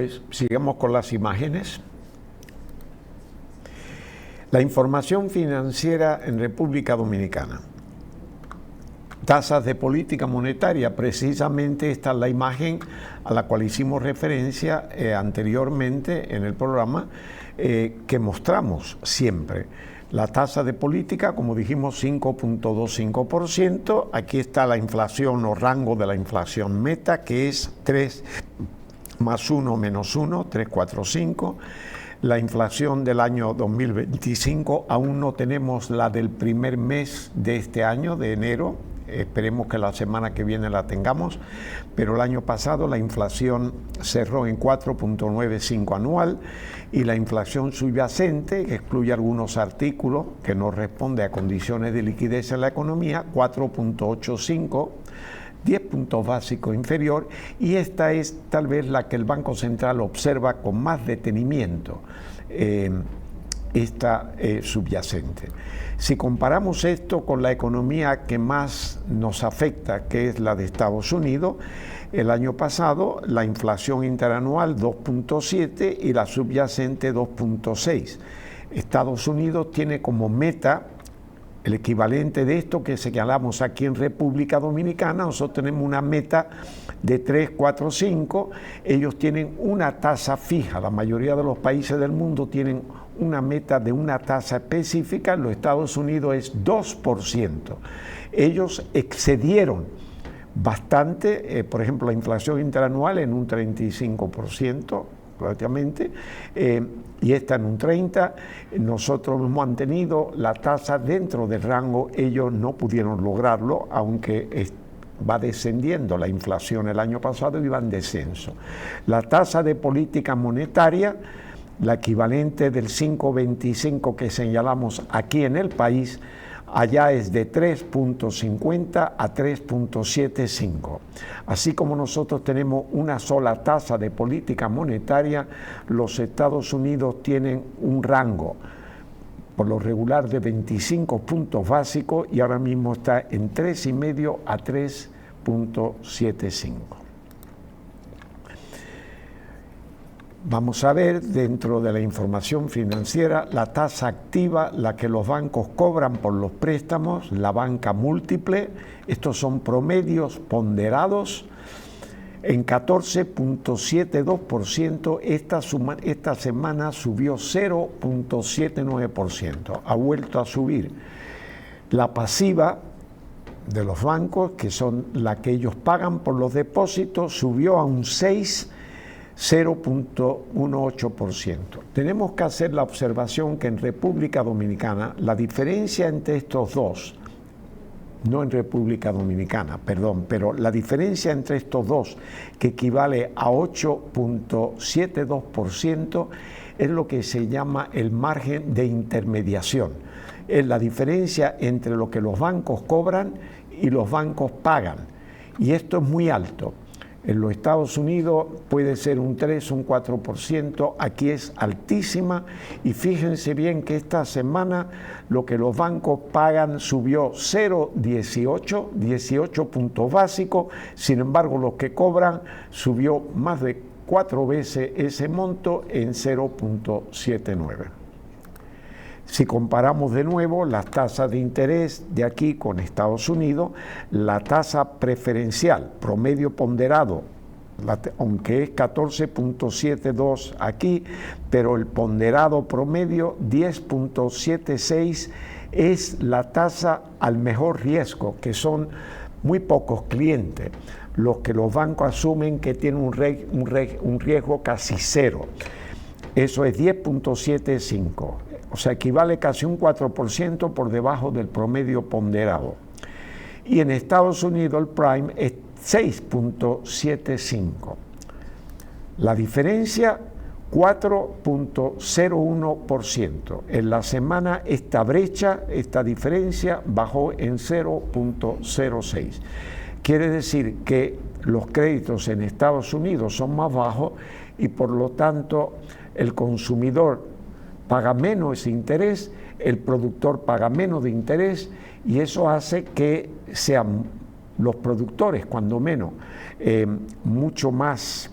pues sigamos con las imágenes. La información financiera en República Dominicana. Tasas de política monetaria, precisamente esta es la imagen a la cual hicimos referencia anteriormente en el programa que mostramos siempre. La tasa de política, como dijimos, 5.25%. Aquí está la inflación o rango de la inflación meta, que es 3 más 1 menos 1, 3,45. La inflación del año 2025, aún no tenemos la del primer mes de este año, de enero. Esperemos que la semana que viene la tengamos, pero el año pasado la inflación cerró en 4.95 anual y la inflación subyacente, que excluye algunos artículos que no responde a condiciones de liquidez en la economía, 4.85, 10 puntos básicos inferior, y esta es tal vez la que el Banco Central observa con más detenimiento, esta subyacente. Si comparamos esto con la economía que más nos afecta, que es la de Estados Unidos, el año pasado la inflación interanual 2.7 y la subyacente 2.6. Estados Unidos tiene como meta el equivalente de esto que señalamos aquí en República Dominicana. Nosotros tenemos una meta de 3, 4, 5. Ellos tienen una tasa fija. La mayoría de los países del mundo tienen una meta de una tasa específica. En los Estados Unidos es 2%. Ellos excedieron bastante, por ejemplo, la inflación interanual en un 35%. Prácticamente, y esta en un 30%. Nosotros hemos mantenido la tasa dentro del rango, ellos no pudieron lograrlo, aunque va descendiendo la inflación el año pasado y va en descenso. La tasa de política monetaria, la equivalente del 5.25 que señalamos aquí en el país, allá es de 3.50 a 3.75. Así como nosotros tenemos una sola tasa de política monetaria, los Estados Unidos tienen un rango, por lo regular, de 25 puntos básicos y ahora mismo está en 3,5 a 3.75. Vamos a ver dentro de la información financiera la tasa activa, la que los bancos cobran por los préstamos, la banca múltiple. Estos son promedios ponderados en 14.72%. Esta semana subió 0.79%. Ha vuelto a subir. La pasiva de los bancos, que son la que ellos pagan por los depósitos, subió a un 0.18%. Tenemos que hacer la observación que en República Dominicana la diferencia entre estos dos, no en República Dominicana, perdón, pero la diferencia entre estos dos, que equivale a 8.72%, es lo que se llama el margen de intermediación. Es la diferencia entre lo que los bancos cobran y los bancos pagan. Y esto es muy alto. En los Estados Unidos puede ser un 3, un 4%, aquí es altísima, y fíjense bien que esta semana lo que los bancos pagan subió 0.18 puntos básicos, sin embargo lo que cobran subió más de 4 veces ese monto en 0.79. Si comparamos de nuevo las tasas de interés de aquí con Estados Unidos, la tasa preferencial, promedio ponderado, aunque es 14.72 aquí, pero el ponderado promedio 10.76 es la tasa al mejor riesgo, que son muy pocos clientes los que los bancos asumen que tienen un riesgo casi cero. Eso es 10.75. O sea, equivale casi un 4% por debajo del promedio ponderado. Y en Estados Unidos el prime es 6.75. La diferencia, 4.01%. En la semana esta brecha, esta diferencia bajó en 0.06. Quiere decir que los créditos en Estados Unidos son más bajos y por lo tanto el consumidor paga menos interés, el productor paga menos de interés, y eso hace que sean los productores, cuando menos, mucho más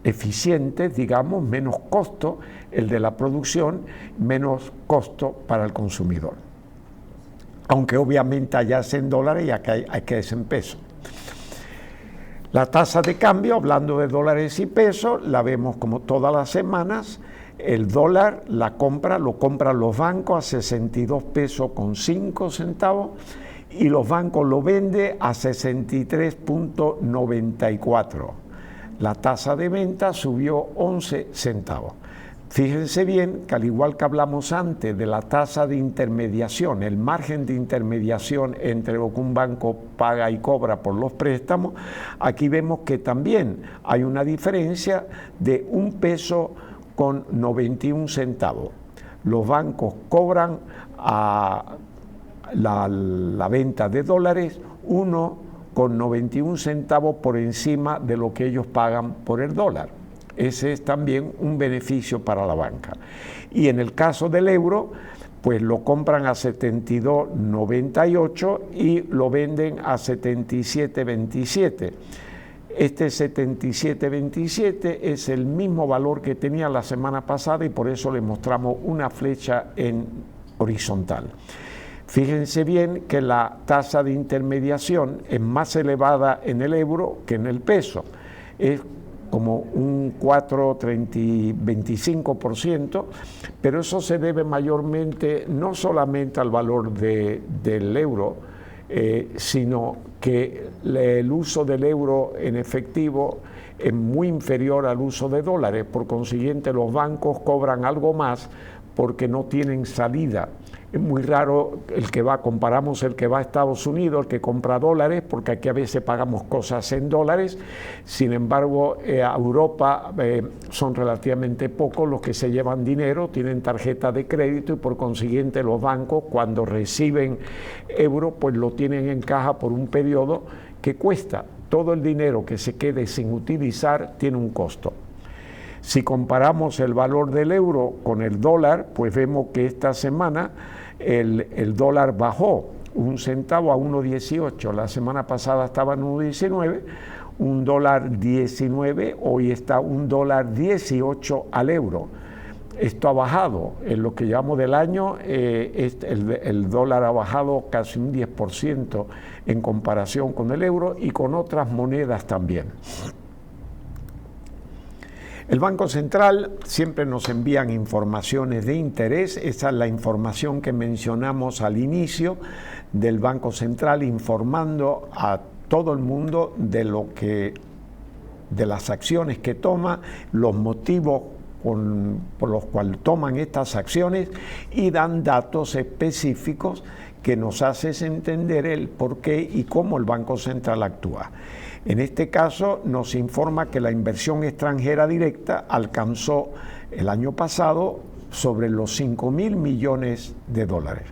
eficientes, digamos, menos costo el de la producción, menos costo para el consumidor. Aunque obviamente allá es en dólares y acá hay que es en pesos. La tasa de cambio, hablando de dólares y pesos, la vemos como todas las semanas. El dólar lo compran los bancos a 62 pesos con 5 centavos y los bancos lo venden a 63.94. La tasa de venta subió 11 centavos. Fíjense bien que al igual que hablamos antes de la tasa de intermediación, el margen de intermediación entre lo que un banco paga y cobra por los préstamos, aquí vemos que también hay una diferencia de 1 peso con 91 centavos. Los bancos cobran a la venta de dólares 1,91 centavos por encima de lo que ellos pagan por el dólar. Ese es también un beneficio para la banca. Y en el caso del euro, pues lo compran a 72,98 y lo venden a 77,27. Este 77,27 es el mismo valor que tenía la semana pasada y por eso le mostramos una flecha en horizontal. Fíjense bien que la tasa de intermediación es más elevada en el euro que en el peso. Es como un 4,25%, pero eso se debe mayormente no solamente al valor del euro, sino que el uso del euro en efectivo es muy inferior al uso de dólares. Por consiguiente, los bancos cobran algo más porque no tienen salida. Es muy raro comparamos el que va a Estados Unidos, el que compra dólares, porque aquí a veces pagamos cosas en dólares. Sin embargo, a Europa son relativamente pocos los que se llevan dinero, tienen tarjeta de crédito y por consiguiente los bancos cuando reciben euros pues lo tienen en caja por un periodo que cuesta. Todo el dinero que se quede sin utilizar tiene un costo. Si comparamos el valor del euro con el dólar, pues vemos que esta semana el dólar bajó 1 centavo a 1,18. La semana pasada estaba en 1,19, $1.19, hoy está $1.18 al euro. Esto ha bajado, en lo que llevamos del año, el dólar ha bajado casi un 10% en comparación con el euro y con otras monedas también. El Banco Central siempre nos envían informaciones de interés. Esa es la información que mencionamos al inicio del Banco Central, informando a todo el mundo de las acciones que toma, los motivos por los cuales toman estas acciones y dan datos específicos que nos hacen entender el por qué y cómo el Banco Central actúa. En este caso nos informa que la inversión extranjera directa alcanzó el año pasado sobre los 5.000 millones de dólares.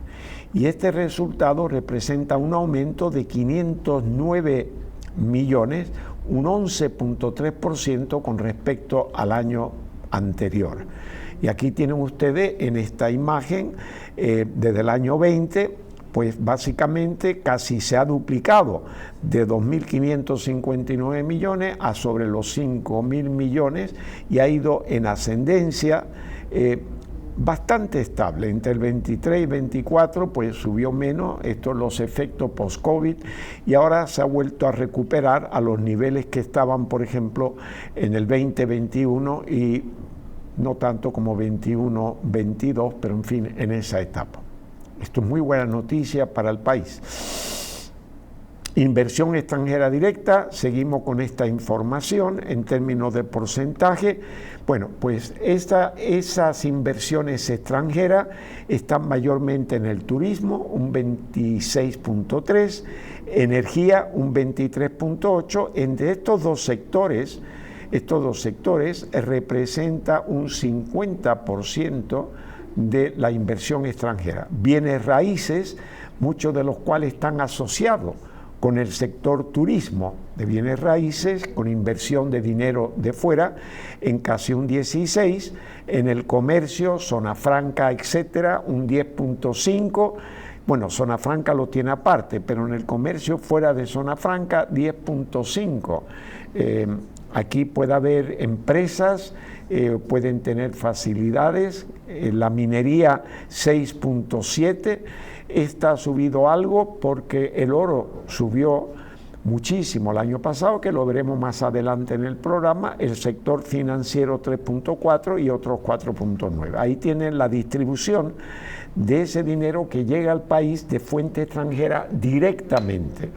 Y este resultado representa un aumento de 509 millones, un 11.3% con respecto al año anterior. Y aquí tienen ustedes en esta imagen, desde el año 20, pues básicamente casi se ha duplicado de 2.559 millones a sobre los 5.000 millones y ha ido en ascendencia bastante estable. Entre el 23 y 24 pues subió menos, estos los efectos post-COVID, y ahora se ha vuelto a recuperar a los niveles que estaban, por ejemplo, en el 2021 y no tanto como 21-22, pero en fin, en esa etapa. Esto es muy buena noticia para el país. Inversión extranjera directa, seguimos con esta información en términos de porcentaje. Bueno, pues esas inversiones extranjeras están mayormente en el turismo, un 26.3%, energía, un 23.8%. Entre estos dos sectores representa un 50% de la inversión extranjera. Bienes raíces, muchos de los cuales están asociados con el sector turismo de bienes raíces, con inversión de dinero de fuera, en casi un 16%, en el comercio, zona franca, etcétera, un 10.5%. Bueno, zona franca lo tiene aparte, pero en el comercio fuera de zona franca, 10.5%. aquí puede haber empresas, pueden tener facilidades, la minería 6.7, esta ha subido algo porque el oro subió muchísimo el año pasado, que lo veremos más adelante en el programa, el sector financiero 3.4 y otros 4.9. Ahí tienen la distribución de ese dinero que llega al país de fuente extranjera directamente.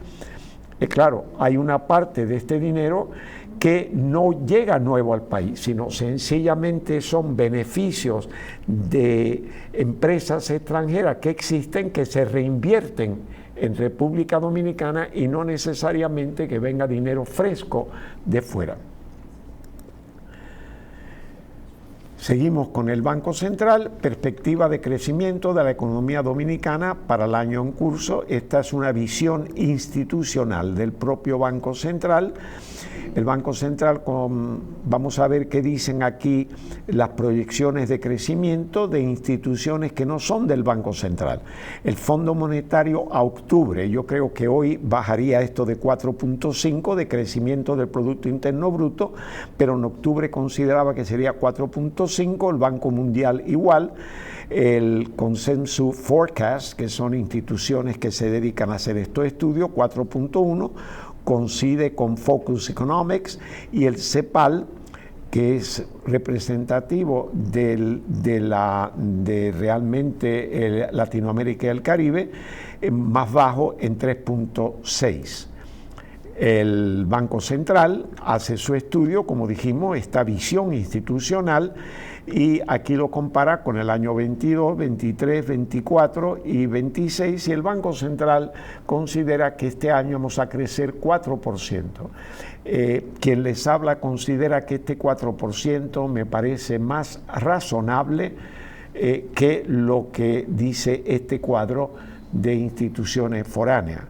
Claro, hay una parte de este dinero que no llega nuevo al país, sino sencillamente son beneficios de empresas extranjeras que existen, que se reinvierten en República Dominicana y no necesariamente que venga dinero fresco de fuera. Seguimos con el Banco Central, perspectiva de crecimiento de la economía dominicana para el año en curso. Esta es una visión institucional del propio Banco Central. El Banco Central, vamos a ver qué dicen aquí las proyecciones de crecimiento de instituciones que no son del Banco Central. El Fondo Monetario a octubre, yo creo que hoy bajaría esto de 4.5 de crecimiento del Producto Interno Bruto, pero en octubre consideraba que sería 4.5, el Banco Mundial igual. El Consensus Forecast, que son instituciones que se dedican a hacer estos estudios, 4.1, coincide con Focus Economics, y el CEPAL, que es representativo de realmente Latinoamérica y el Caribe, más bajo en 3.6. El Banco Central hace su estudio, como dijimos, esta visión institucional, y aquí lo compara con el año 22, 23, 24 y 26, y el Banco Central considera que este año vamos a crecer 4%. Quien les habla considera que este 4% me parece más razonable que lo que dice este cuadro de instituciones foráneas.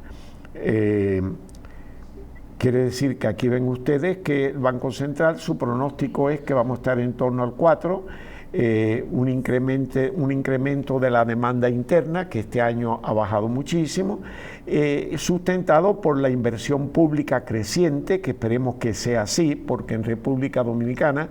Quiere decir que aquí ven ustedes que el Banco Central, su pronóstico es que vamos a estar en torno al 4, un incremento de la demanda interna, que este año ha bajado muchísimo, sustentado por la inversión pública creciente, que esperemos que sea así, porque en República Dominicana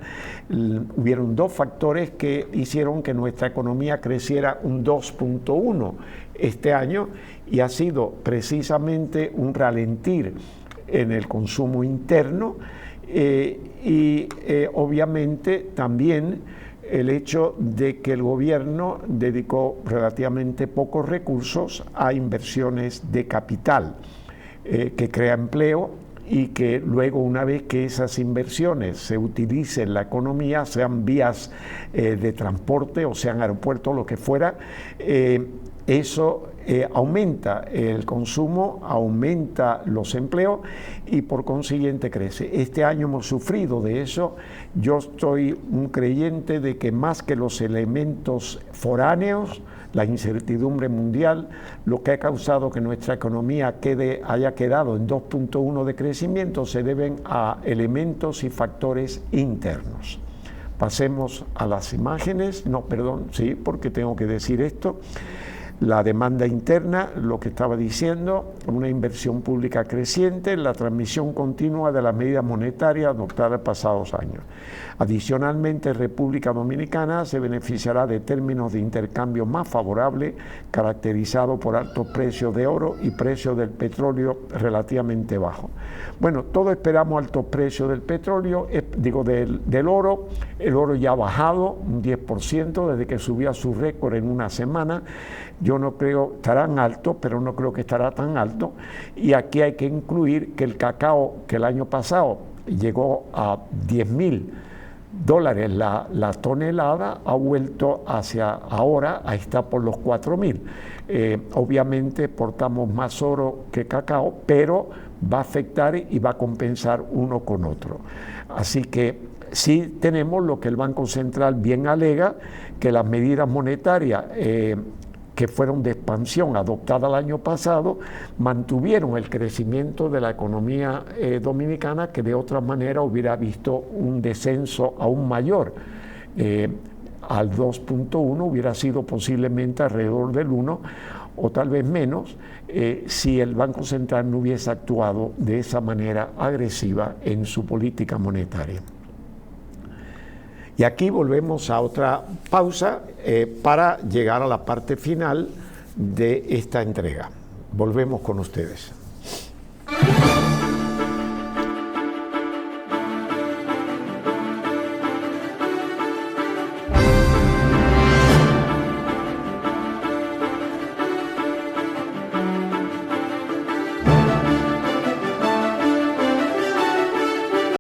hubieron dos factores que hicieron que nuestra economía creciera un 2.1 este año, y ha sido precisamente un ralentir en el consumo interno obviamente también el hecho de que el gobierno dedicó relativamente pocos recursos a inversiones de capital que crea empleo, y que luego, una vez que esas inversiones se utilicen en la economía, sean vías de transporte o sean aeropuertos, lo que fuera, eso aumenta el consumo, aumenta los empleos y por consiguiente crece. Este año hemos sufrido de eso. Yo soy un creyente de que más que los elementos foráneos, la incertidumbre mundial, lo que ha causado que nuestra economía haya quedado en 2.1 de crecimiento, se deben a elementos y factores internos. Pasemos a las imágenes. No, perdón, sí, porque tengo que decir esto. La demanda interna, lo que estaba diciendo, una inversión pública creciente, la transmisión continua de las medidas monetarias adoptadas en pasados años. Adicionalmente, República Dominicana se beneficiará de términos de intercambio más favorables, caracterizados por altos precios de oro y precios del petróleo relativamente bajos. Bueno, todos esperamos altos precios del petróleo, del oro. El oro ya ha bajado un 10% desde que subió a su récord en una semana. Yo no creo, estarán altos, pero no creo que estará tan alto. Y aquí hay que incluir que el cacao, que el año pasado llegó a $10,000 la tonelada, ha vuelto hacia ahora, ahí está por los 4,000. Obviamente portamos más oro que cacao, pero va a afectar y va a compensar uno con otro. Así que sí tenemos lo que el Banco Central bien alega, que las medidas monetarias que fueron de expansión adoptadas el año pasado, mantuvieron el crecimiento de la economía dominicana, que de otra manera hubiera visto un descenso aún mayor. Al 2.1 hubiera sido posiblemente alrededor del 1, o tal vez menos, si el Banco Central no hubiese actuado de esa manera agresiva en su política monetaria. Y aquí volvemos a otra pausa para llegar a la parte final de esta entrega. Volvemos con ustedes.